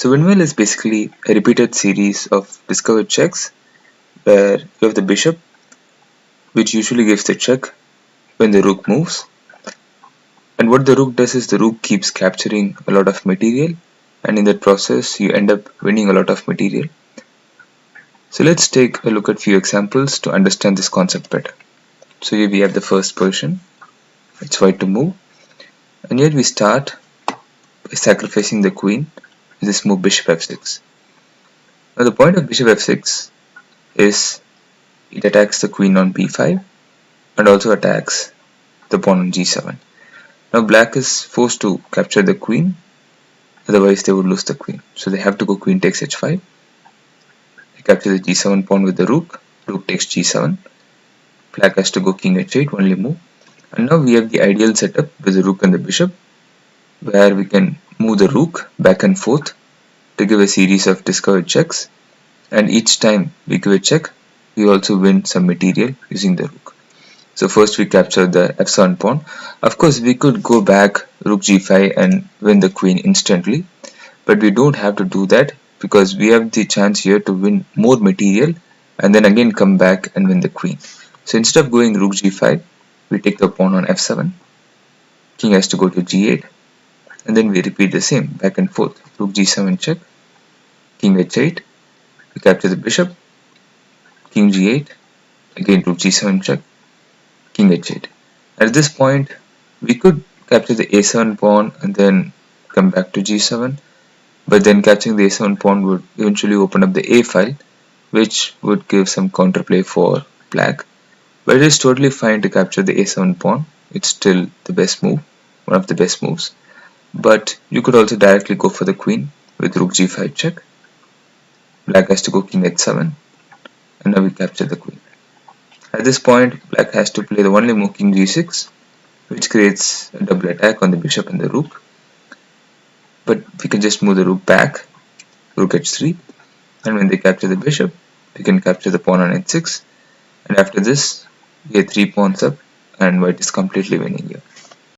So windmill is basically a repeated series of discovered checks where you have the bishop, which usually gives the check when the rook moves. And what the rook does is the rook keeps capturing a lot of material, and in that process you end up winning a lot of material. So let's take a look at few examples to understand this concept better. So here we have the first position. It's white to move, and here we start by sacrificing the queen with this move bishop f6. Now the point of bishop f6 is it attacks the queen on b5 and also attacks the pawn on g7. Now black is forced to capture the queen, otherwise they would lose the queen. So they have to go queen takes h5. They capture the g7 pawn with the rook takes g7. Black has to go king h8, only move. And now we have the ideal setup with the rook and the bishop, where we can move the rook back and forth to give a series of discovered checks, and each time we give a check we also win some material using the rook. So first we capture the f7 pawn. Of course we could go back rook g5 and win the queen instantly, but we don't have to do that because we have the chance here to win more material and then again come back and win the queen. So instead of going rook g5, we take the pawn on f7, king has to go to g8, and then we repeat the same back and forth. Rook g7 check, king h8, we capture the bishop, king g8, again rook g7 check, king h8. At this point we could capture the a7 pawn and then come back to g7, but then capturing the a7 pawn would eventually open up the a file, which would give some counterplay for black. But it is totally fine to capture the a7 pawn. It's still the best move, one of the best moves. But you could also directly go for the queen with rook g5 check. Black has to go king h7, and now we capture the queen. At this point black has to play the only move king g6, which creates a double attack on the bishop and the rook. But we can just move the rook back, rook h3, and when they capture the bishop we can capture the pawn on h6, and after this we have 3 pawns up and white is completely winning here.